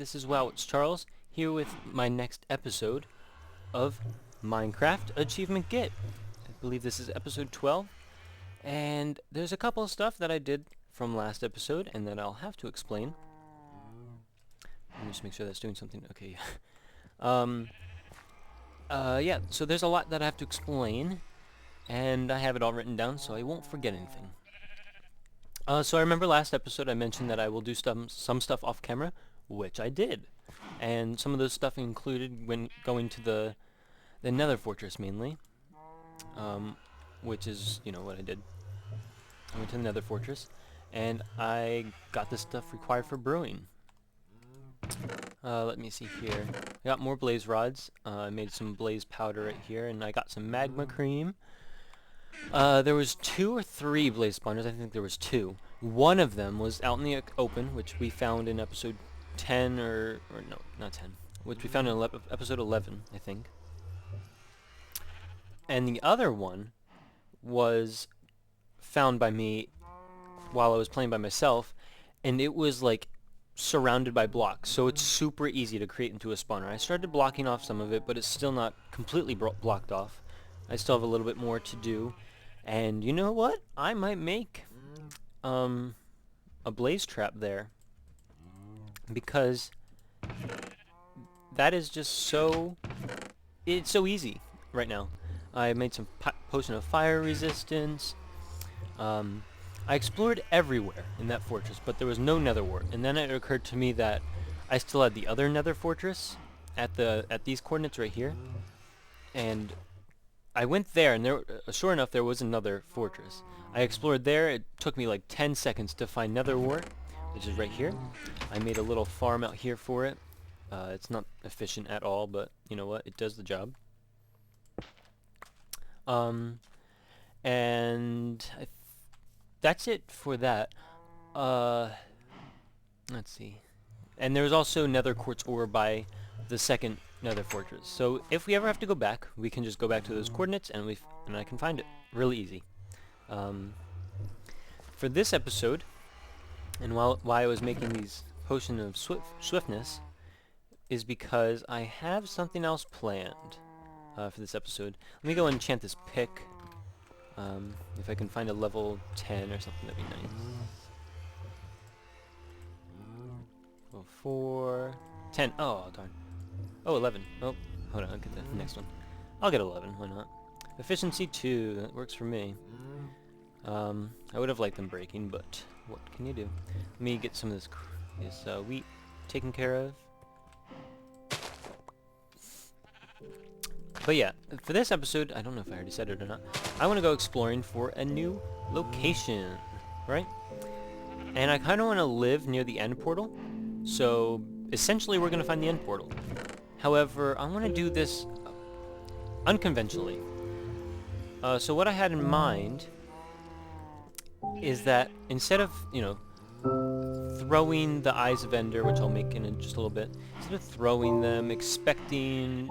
this is Wow, it's Charles, here with my next episode of Minecraft Achievement Get. I believe this is episode 12, and there's a couple of stuff that I did from last episode and that I'll have to explain. Let me just make sure that's doing something. Okay, yeah, so there's a lot that I have to explain, and I have it all written down so I won't forget anything. So I remember last episode I mentioned that I will do some stuff off camera, which I did. And some of those stuff included when going to the Nether Fortress mainly, which is, you know, what I did. I went to the Nether Fortress, and I got the stuff required for brewing. Let me see here. I got more blaze rods. I made some blaze powder right here, and I got some magma cream. There was 2 or 3 blaze spawners. I think there was 2. One of them was out in the open, which we found in episode 10, or no, not 10, which we found in episode 11, I think. And the other one was found by me while I was playing by myself, and it was like surrounded by blocks, so it's super easy to create into a spawner. I started blocking off some of it, but it's still not completely blocked off. I still have a little bit more to do. And you know what? I might make a blaze trap there, because that is just so... it's so easy right now. I made some potion of fire resistance. I explored everywhere in that fortress, but there was no nether wart. And then it occurred to me that I still had the other nether fortress at these coordinates right here. And I went there, and there, sure enough, there was another fortress. I explored there. It took me like 10 seconds to find nether wart, which is right here. I made a little farm out here for it. It's not efficient at all, but you know what? It does the job. And that's it for that. Let's see. And there was also nether quartz ore by the second nether fortress. So if we ever have to go back, we can just go back to those coordinates, and I can find it really easy. For this episode, and while I was making these potion of swiftness, is because I have something else planned for this episode. Let me go and enchant this pick. If I can find a level 10 or something, that'd be nice. Level 4, 10. Oh, darn. Oh, 11. Oh, hold on, I'll get the next one. I'll get 11, why not? Efficiency 2, that works for me. I would have liked them breaking, but what can you do? Let me get some of this wheat taken care of. But yeah, for this episode, I don't know if I already said it or not, I want to go exploring for a new location, right? And I kind of want to live near the end portal, so essentially we're going to find the end portal. However, I want to do this unconventionally. So what I had in mind is that instead of, you know, throwing the eyes of Ender, which I'll make in just a little bit, instead of throwing them, expecting,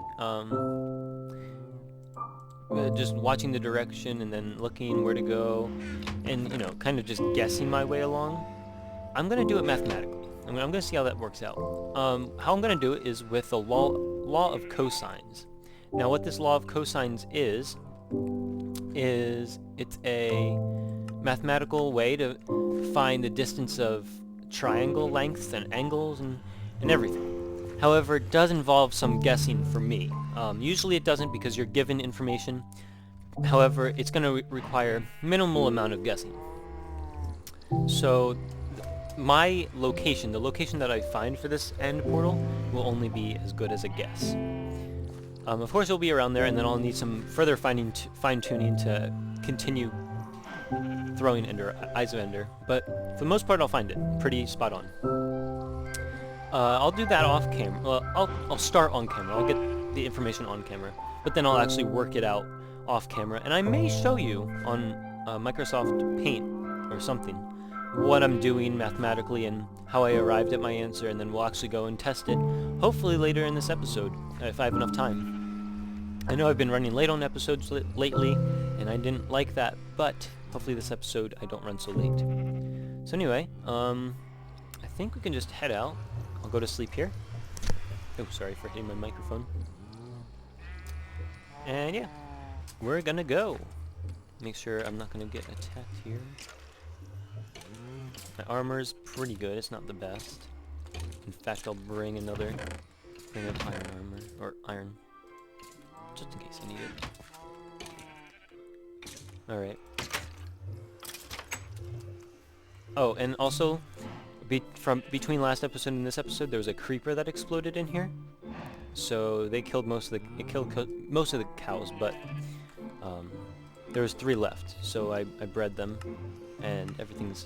just watching the direction and then looking where to go, and, you know, kind of just guessing my way along, I'm going to do it mathematically. I'm going to see how that works out. How I'm going to do it is with the law of cosines. Now, what this law of cosines is it's a mathematical way to find the distance of triangle lengths and angles and everything. However, it does involve some guessing for me. Usually it doesn't, because you're given information. However, it's going to require minimal amount of guessing. So my location, the location that I find for this end portal, will only be as good as a guess. Of course, it'll be around there, and then I'll need some further fine-tuning to continue throwing Eyes of Ender. But for the most part, I'll find it pretty spot on. I'll do that off camera. Well, I'll start on camera. I'll get the information on camera, but then I'll actually work it out off camera, and I may show you on Microsoft Paint or something what I'm doing mathematically and how I arrived at my answer, and then we'll actually go and test it, hopefully later in this episode, if I have enough time. I know I've been running late on episodes lately, and I didn't like that, but hopefully this episode I don't run so late. So anyway, I think we can just head out. I'll go to sleep here. Oh, sorry for hitting my microphone. And yeah, we're gonna go. Make sure I'm not gonna get attacked here. My armor's pretty good, it's not the best. In fact, I'll bring up iron armor, or iron, just in case I need it. Alright. Oh, and also, between last episode and this episode, there was a creeper that exploded in here. So they killed most of the cows, but there was 3 left. So I bred them, and everything's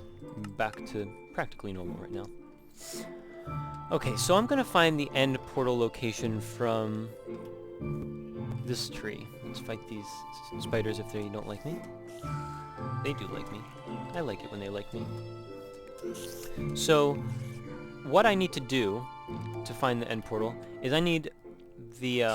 back to practically normal right now. Okay, so I'm gonna find the end portal location from this tree. Let's fight these spiders if they don't like me. They do like me. I like it when they like me. So, what I need to do to find the end portal is I need the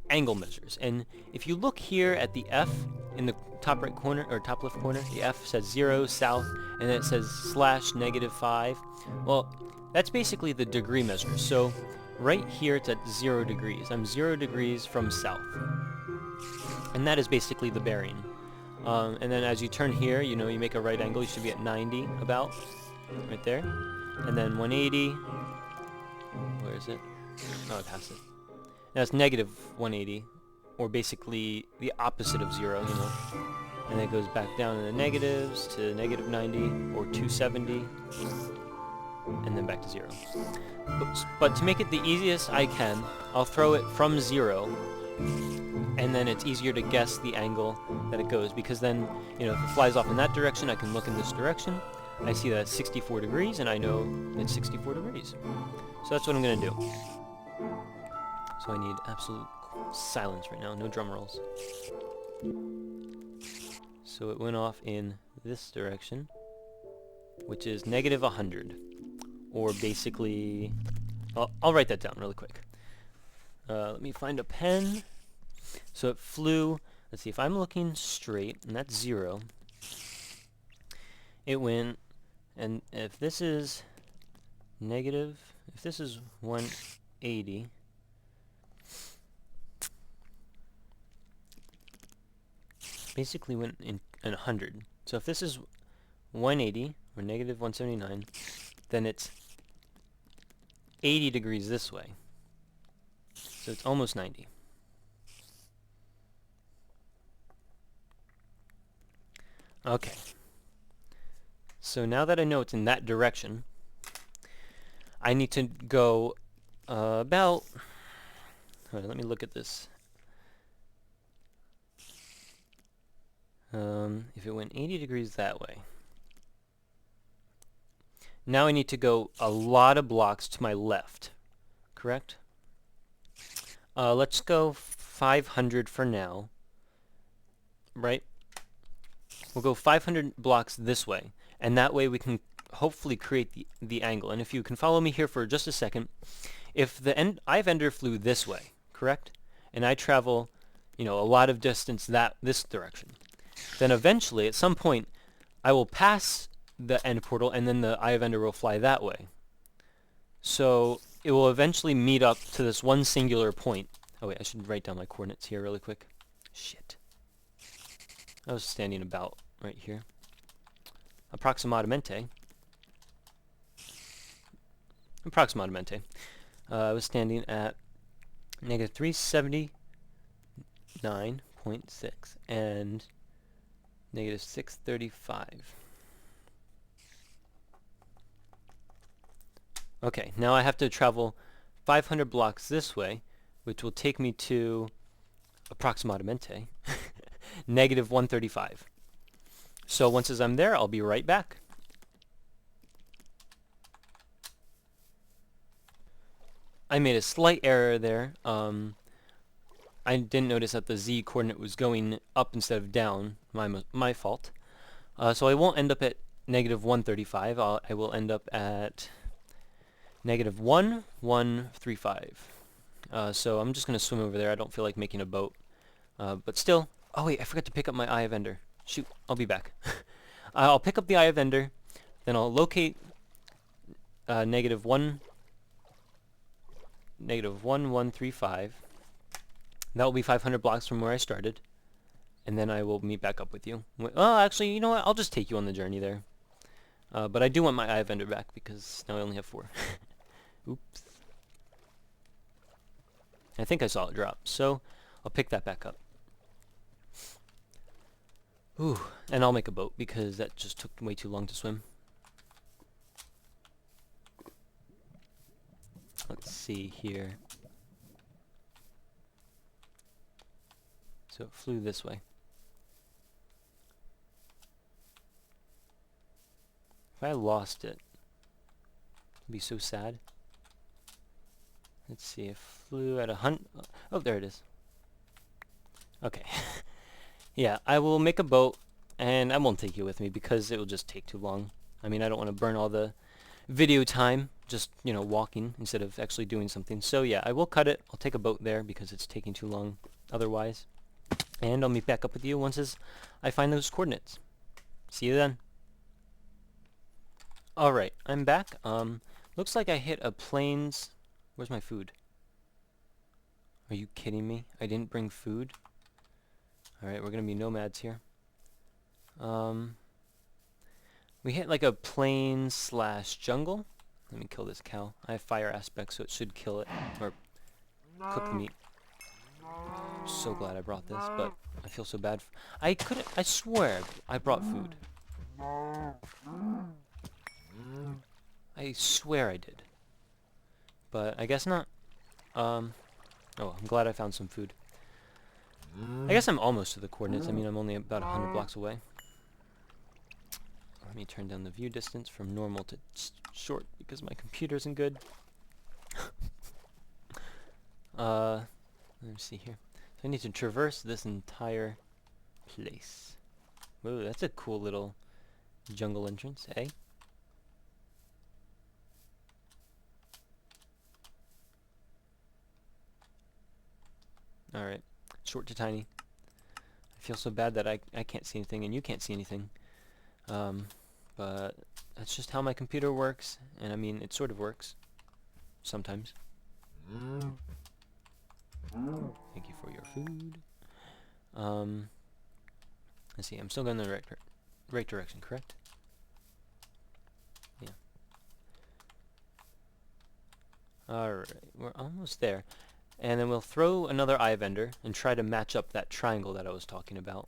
angle measures. And if you look here at the F in the top right corner, or top left corner, the F says 0 south, and then it says /5. Well, that's basically the degree measure. So, right here it's at 0 degrees. I'm 0 degrees from south. And that is basically the bearing. And then as you turn here, you know, you make a right angle, you should be at 90 about, right there. And then 180, where is it? Oh, I passed it. Now it's negative 180, or basically the opposite of 0, you know. And then it goes back down in the negatives to negative 90, or 270, and then back to 0. But to make it the easiest I can, I'll throw it from 0, and then it's easier to guess the angle that it goes, because then, you know, if it flies off in that direction, I can look in this direction. I see that it's 64 degrees, and I know it's 64 degrees. So that's what I'm going to do. So I need absolute silence right now, no drum rolls. So it went off in this direction, which is negative 100. Or basically, I'll write that down really quick. Let me find a pen. So it flew, let's see, if I'm looking straight, and that's 0, it went, and if this is negative, if this is 180, basically went in 100. So if this is 180, or negative 179, then it's 80 degrees this way. So it's almost 90. Okay. So now that I know it's in that direction, I need to go about... Hold on, let me look at this. If it went 80 degrees that way. Now I need to go a lot of blocks to my left, correct? Let's go 500 for now, right? We'll go 500 blocks this way, and that way we can hopefully create the angle. And if you can follow me here for just a second, if the ender flew this way, correct? And I travel, you know, a lot of distance this direction, then eventually, at some point, I will pass the end portal, and then the Eye of Ender will fly that way. So it will eventually meet up to this one singular point. Oh wait, I should write down my coordinates here really quick. Shit. I was standing about right here. Approximatamente. I was standing at negative 379.6 and negative 635. Okay, now I have to travel 500 blocks this way, which will take me to approximatamente negative 135. So once as I'm there, I'll be right back. I made a slight error there. I didn't notice that the z coordinate was going up instead of down. My fault. So I won't end up at negative 135. I will end up at negative 135. So I'm just going to swim over there. I don't feel like making a boat. But still... Oh wait, I forgot to pick up my Eye of Ender. Shoot, I'll be back. I'll pick up the Eye of Ender, then I'll locate negative 1 negative 1135. That will be 500 blocks from where I started. And then I will meet back up with you. Oh, actually, you know what? I'll just take you on the journey there. But I do want my eye vendor back because now I only have 4. Oops. I think I saw it drop, so I'll pick that back up. Ooh, and I'll make a boat because that just took way too long to swim. Let's see here. So it flew this way. If I lost it, it'd be so sad. Let's see, it flew at 100. Oh, there it is. Okay. Yeah, I will make a boat, and I won't take you with me because it will just take too long. I mean, I don't want to burn all the video time just, you know, walking instead of actually doing something. So yeah, I will cut it. I'll take a boat there because it's taking too long otherwise. And I'll meet back up with you once I find those coordinates. See you then. Alright, I'm back. Looks like I hit a plains... Where's my food? Are you kidding me? I didn't bring food? Alright, we're gonna be nomads here. We hit like a plain/jungle. Let me kill this cow. I have fire aspect, so it should kill it, or cook the meat. I'm so glad I brought this, but I feel so bad. I swear I brought food. I swear I did. But I guess not. Oh, I'm glad I found some food. I guess I'm almost to the coordinates. I mean, I'm only about 100 blocks away. Let me turn down the view distance from normal to short because my computer isn't good. Let me see here. So I need to traverse this entire place. Whoa, that's a cool little jungle entrance, eh? Alright, short to tiny. I feel so bad that I can't see anything and you can't see anything. But that's just how my computer works, and I mean, it sort of works. Sometimes. Thank you for your food. Let's see, I'm still going in the right direction, correct? Yeah. Alright, we're almost there. And then we'll throw another eye vendor and try to match up that triangle that I was talking about.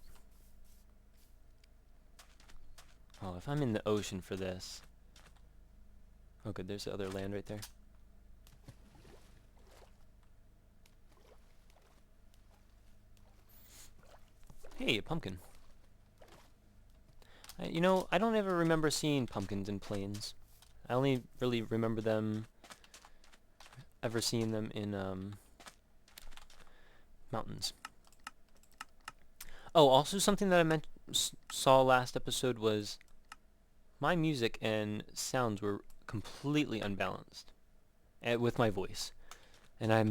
Oh, if I'm in the ocean for this. Oh good, there's the other land right there. Hey, a pumpkin. You know, I don't ever remember seeing pumpkins in plains. I only really remember them, ever seeing them in mountains. Oh, also something that I saw last episode was my music and sounds were completely unbalanced with my voice, and I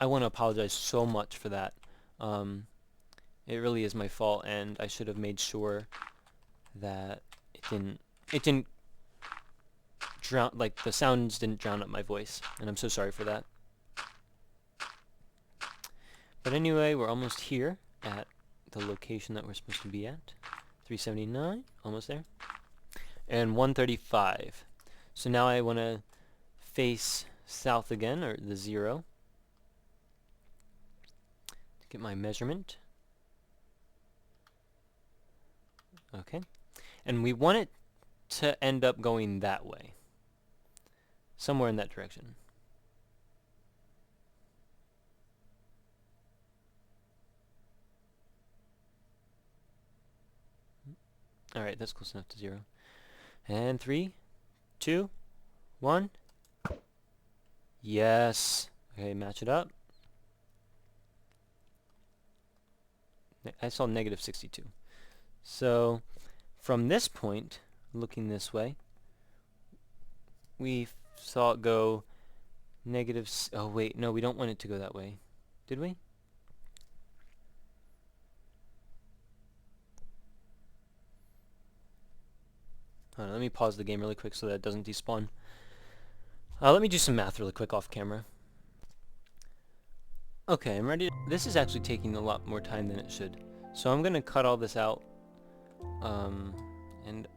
want to apologize so much for that. It really is my fault, and I should have made sure that it didn't drown, like the sounds didn't drown out my voice, and I'm so sorry for that. But anyway, we're almost here at the location that we're supposed to be at. 379, almost there. And 135. So now I want to face south again, or the 0, to get my measurement. Okay. And we want it to end up going that way. Somewhere in that direction. Alright, that's close enough to 0. And 3, 2, 1. Yes. Okay, match it up. I saw negative 62. So, from this point, looking this way, we saw it go negative... Oh, wait, no, we don't want it to go that way. Did we? Hold on, let me pause the game really quick so that it doesn't despawn. Let me do some math really quick off camera. Okay, I'm ready. This is actually taking a lot more time than it should. So I'm gonna cut all this out. And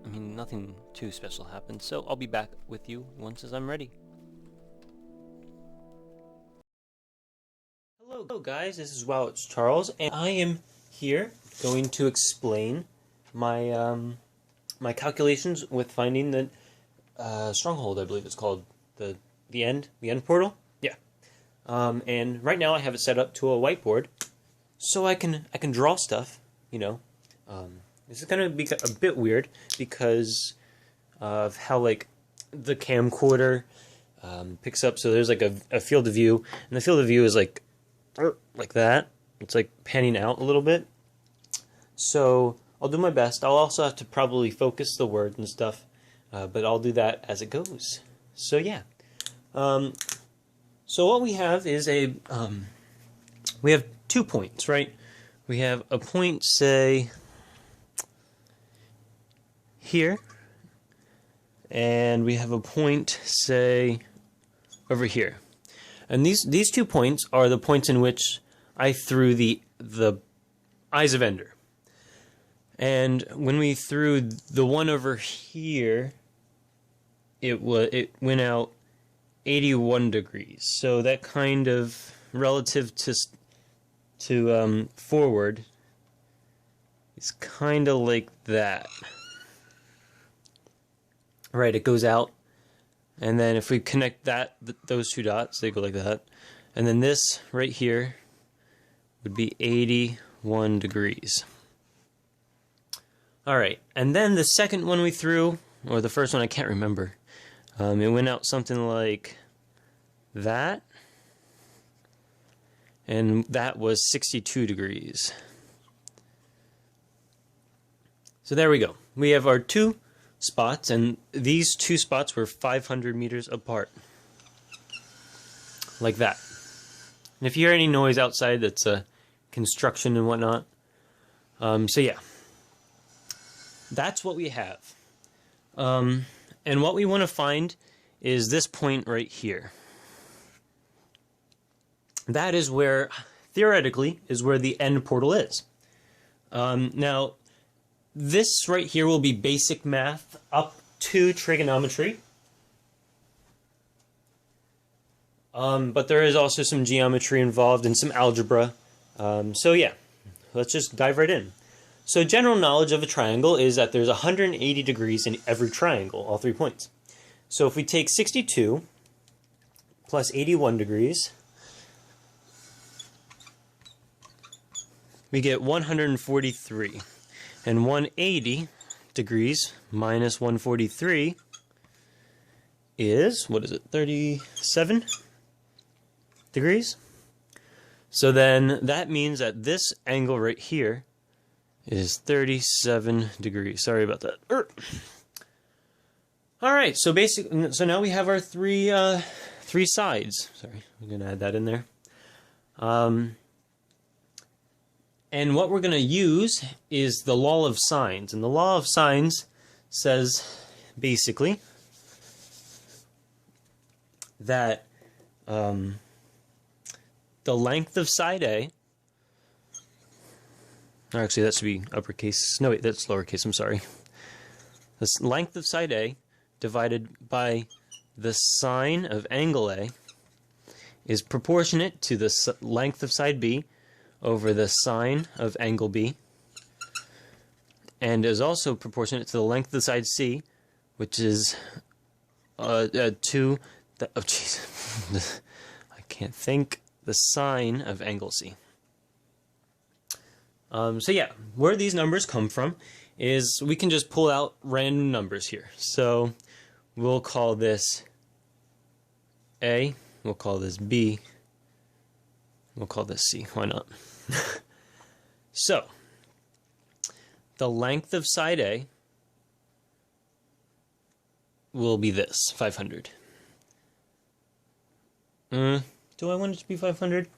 I mean, nothing too special happened, so I'll be back with you once as I'm ready. Hello guys, this is Wow, it's Charles, and I am here going to explain my my calculations with finding the stronghold, I believe it's called, the end portal. Yeah. And right now I have it set up to a whiteboard, so I can draw stuff. You know, this is gonna be a bit weird because of how like the camcorder picks up. So there's like a field of view, and the field of view is like that. It's like panning out a little bit. So I'll do my best. I'll also have to probably focus the words and stuff, but I'll do that as it goes. So yeah. So what we have is we have 2 points, right? We have a point, say, here, and we have a point, say, over here. And these 2 points are the points in which I threw the Eyes of Ender. And when we threw the one over here, it went out 81 degrees. So that kind of, relative to forward, is kind of like that. Right, it goes out, and then if we connect those 2 dots, they go like that. And then this right here would be 81 degrees. Alright, and then the second one we threw, or the first one, I can't remember. It went out something like that, and that was 62 degrees. So there we go. We have our 2 spots, and these 2 spots were 500 meters apart. Like that. And if you hear any noise outside, that's construction and whatnot. So yeah. That's what we have. And what we want to find is this point right here. That is where, theoretically, is where the end portal is. Now, this right here will be basic math up to trigonometry. But there is also some geometry involved and some algebra. So yeah, let's just dive right in. So general knowledge of a triangle is that there's 180 degrees in every triangle, all 3 points. So if we take 62 plus 81 degrees, we get 143. And 180 degrees minus 143 is, what is it, 37 degrees? So then that means that this angle right here is 37 degrees. Sorry about that. All right, so now we have our three sides. Sorry, I'm gonna add that in there. And what we're gonna use is the law of sines, and the law of sines says basically that the length of side A. Or actually, that should be uppercase. No, wait, that's lowercase. I'm sorry. The length of side A divided by the sine of angle A is proportionate to the length of side B over the sine of angle B, and is also proportionate to the length of side C, which is to the, oh jeez, I can't think, the sine of angle C. So yeah, where these numbers come from is we can just pull out random numbers here. So we'll call this A, we'll call this B, we'll call this C, why not? So, the length of side A will be this, 500. Do I want it to be 500?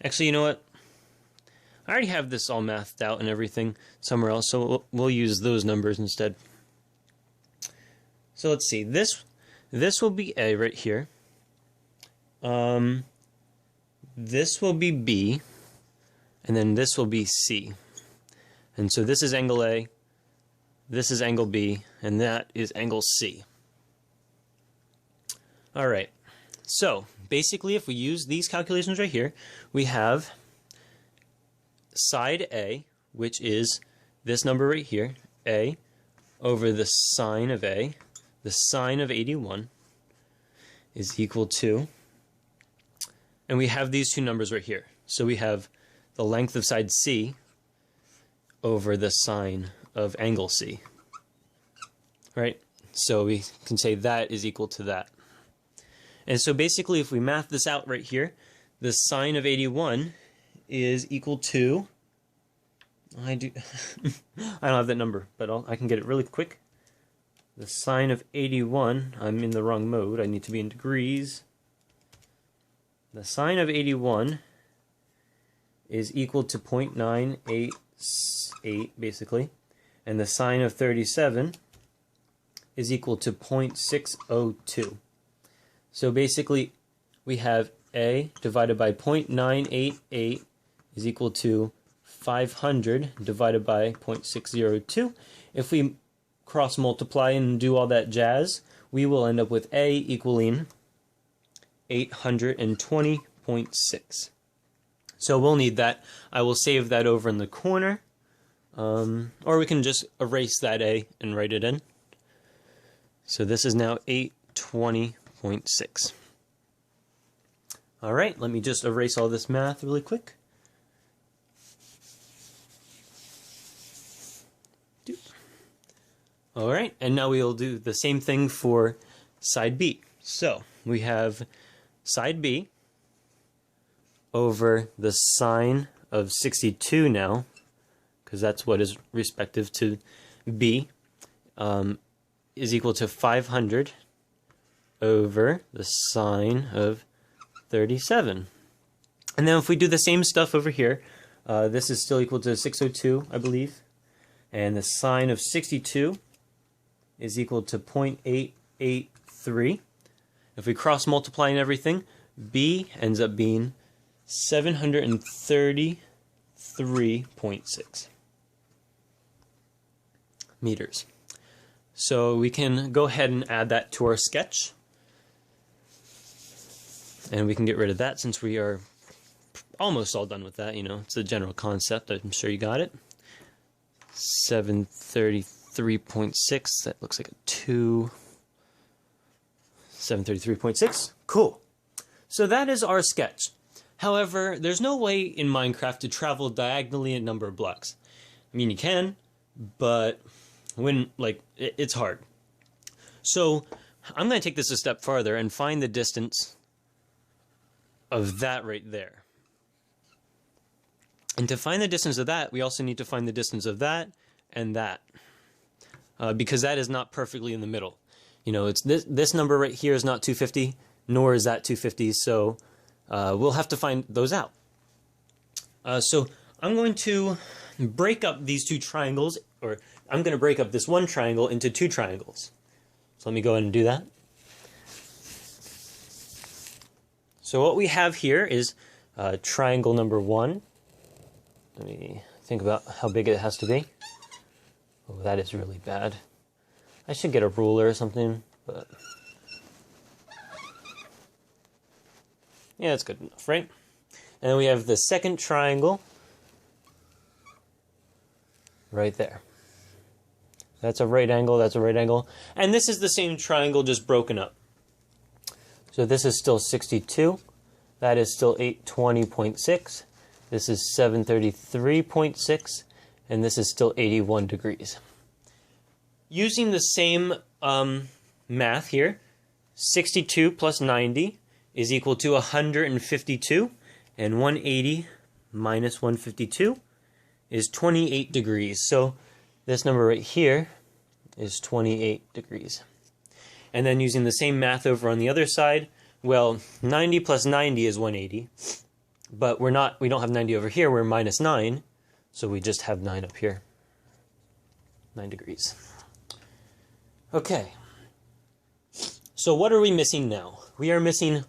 Actually, you know what? I already have this all mathed out and everything somewhere else, so we'll use those numbers instead. So let's see. This this will be A right here. This will be B, and then this will be C. And so this is angle A, this is angle B, and that is angle C. All right, so basically if we use these calculations right here, we have side A, which is this number right here, A, over the sine of A, the sine of 81, is equal to, and we have these two numbers right here. So we have the length of side C over the sine of angle C. Right? So we can say that is equal to that. And so basically if we math this out right here, the sine of 81 is equal to, I don't have that number, but I can get it really quick. The sine of 81, I'm in the wrong mode, I need to be in degrees. The sine of 81 is equal to 0.988 basically, and the sine of 37 is equal to 0.602. So basically we have A divided by 0.988 is equal to 500 divided by 0.602. If we cross multiply and do all that jazz, we will end up with A equaling 820.6. So we'll need that. I will save that over in the corner, or we can just erase that A and write it in. So this is now 820.6. All right, let me just erase all this math really quick. All right, and now we'll do the same thing for side B. So we have side B over the sine of 62 now, because that's what is respective to B, is equal to 500 over the sine of 37. And then if we do the same stuff over here, this is still equal to 602, I believe. And the sine of 62 is equal to 0.883. If we cross multiply and everything, B ends up being 733.6 meters. So we can go ahead and add that to our sketch. And we can get rid of that since we are almost all done with that. You know, it's a general concept. I'm sure you got it. 733.6. That looks like a 2. 733.6. Cool. So that is our sketch. However, there's no way in Minecraft to travel diagonally a number of blocks. I mean, you can, but it's hard. So I'm going to take this a step farther and find the distance of that right there. And to find the distance of that, we also need to find the distance of that and that, because that is not perfectly in the middle. You know, it's this number right here is not 250, nor is that 250, so we'll have to find those out. So I'm going to break up these two triangles, or I'm going to break up this one triangle into two triangles. So let me go ahead and do that. So what we have here is triangle number 1. Let me think about how big it has to be. Oh, that is really bad. I should get a ruler or something, but yeah, that's good enough, right? And then we have the second triangle right there. That's a right angle, that's a right angle. And this is the same triangle, just broken up. So this is still 62. That is still 820.6. This is 733.6. And this is still 81 degrees. Using the same math here, 62 plus 90 is equal to 152. And 180 minus 152 is 28 degrees. So this number right here is 28 degrees. And then using the same math over on the other side, well, 90 plus 90 is 180. But we don't have 90 over here, we're minus 9. So we just have 9 up here. 9 degrees. Okay. So what are we missing now? We are missing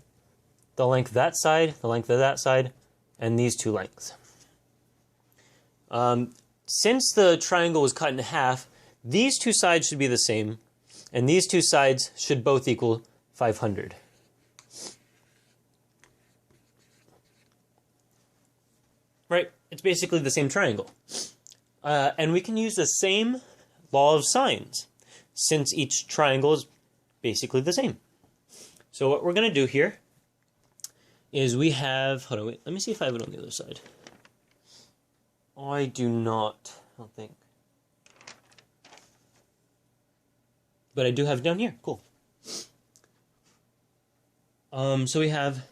the length of that side, the length of that side, and these two lengths. Since the triangle was cut in half, these two sides should be the same, and these two sides should both equal 500. Right? It's basically the same triangle. And we can use the same law of sines, since each triangle is basically the same. So what we're going to do here is we have, hold on, wait, let me see if I have it on the other side. I do not, I don't think. But I do have it down here, cool. So we have,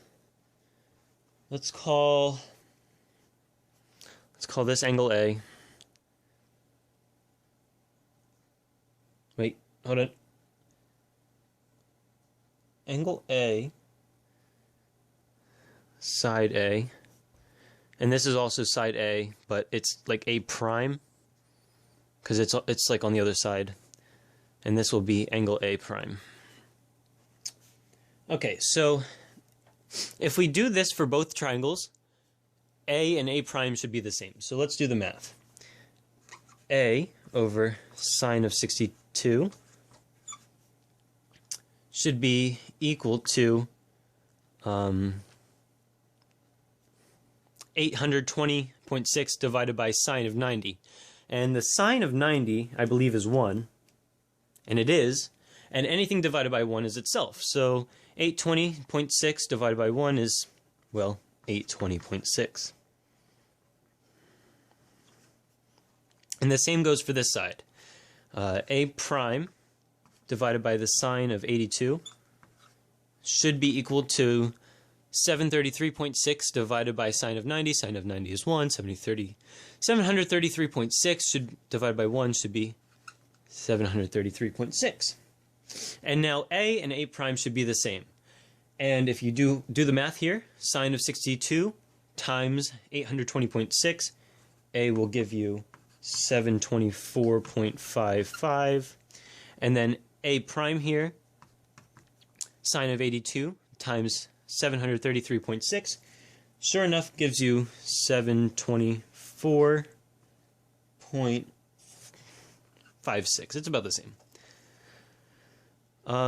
let's call this angle A. Wait, hold on. Angle A, side A, and this is also side A, but it's like A prime, because it's like on the other side, and this will be angle A prime. Okay, so if we do this for both triangles, A and A prime should be the same. So let's do the math. A over sine of 62 should be equal to 820.6 divided by sine of 90. And the sine of 90, I believe, is 1. And it is. And anything divided by 1 is itself. So 820.6 divided by 1 is, well, 820.6. And the same goes for this side. A prime divided by the sine of 82 should be equal to 733.6 divided by sine of 90. Sine of 90 is 1. 733.6 should divided by 1 should be 733.6. And now A and A prime should be the same. And if you do the math here, sine of 62 times 820.6, A will give you 724.55. And then A prime here, sine of 82 times 733.6, sure enough gives you 724.56. It's about the same.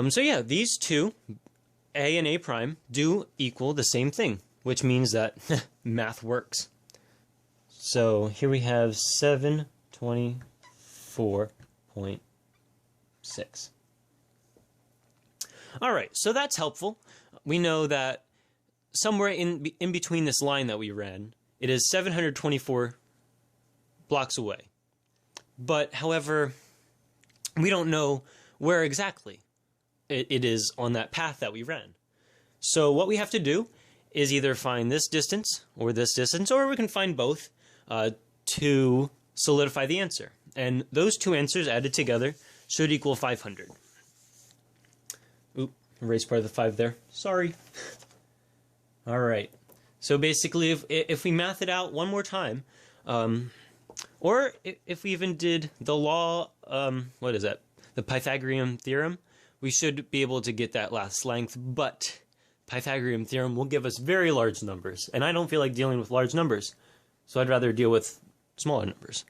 So yeah, these two, A and A prime, do equal the same thing, which means that math works. So here we have 724.6. Alright, so that's helpful. We know that somewhere in between this line that we ran, it is 724 blocks away. But, however, we don't know where exactly it is on that path that we ran. So what we have to do is either find this distance, or we can find both to solidify the answer. And those two answers added together should equal 500. Oop, erase part of the 5 there. Sorry. All right. So basically, if we math it out one more time, or if we even did the law, what is that? The Pythagorean theorem, we should be able to get that last length, but Pythagorean theorem will give us very large numbers, and I don't feel like dealing with large numbers, so I'd rather deal with smaller numbers.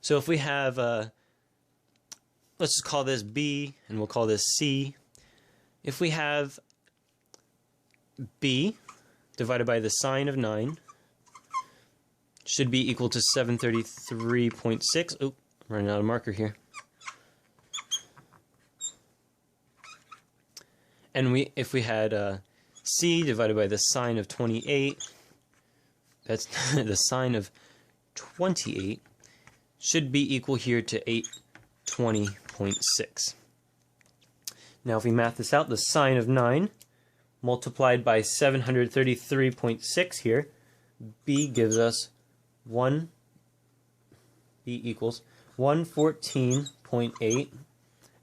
So if we have, let's just call this B, and we'll call this C. If we have B divided by the sine of 9 should be equal to 733.6. Oh, I'm running out of marker here. And if we had C divided by the sine of 28, that's the sine of 28, should be equal here to 820.6. Now if we math this out, the sine of 9 multiplied by 733.6 here, B gives us B equals 114.8,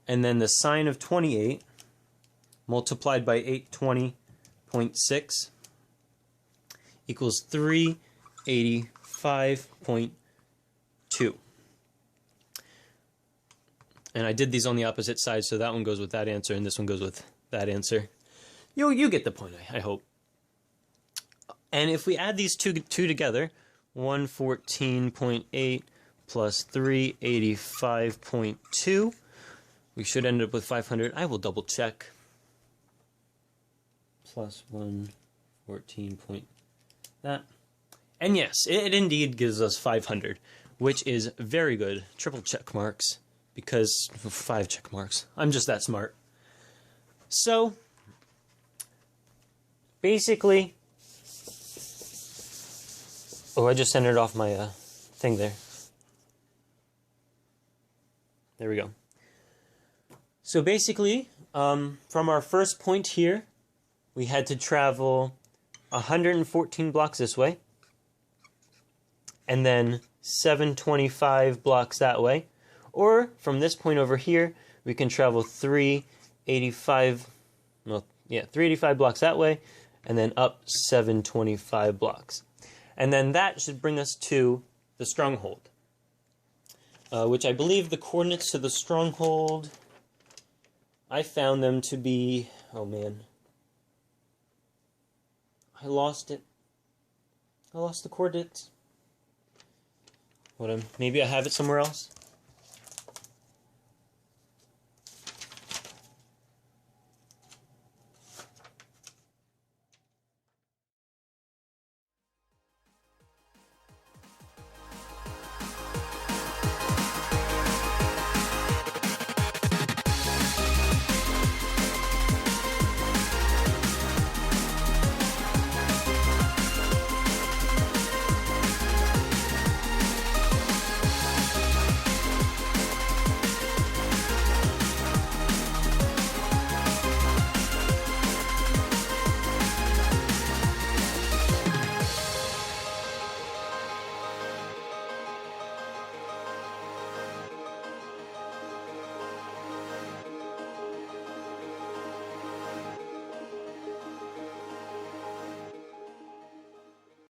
and then the sine of 28 multiplied by 820.6 equals 385.2. And I did these on the opposite side, so that one goes with that answer, and this one goes with that answer. You get the point, I hope. And if we add these two together, 114.8 plus 385.2, we should end up with 500. I will double check. Plus 114 point that. And yes, it indeed gives us 500, which is very good. Triple check marks, because 5 check marks. I'm just that smart. So, basically, oh, I just centered off my thing there. There we go. So basically, from our first point here, we had to travel 114 blocks this way, and then 725 blocks that way. Or from this point over here, we can travel 385 blocks that way, and then up 725 blocks. And then that should bring us to the stronghold, which I believe the coordinates to the stronghold, I found them to be, oh man, I lost it. I lost the coordinates. Maybe I have it somewhere else.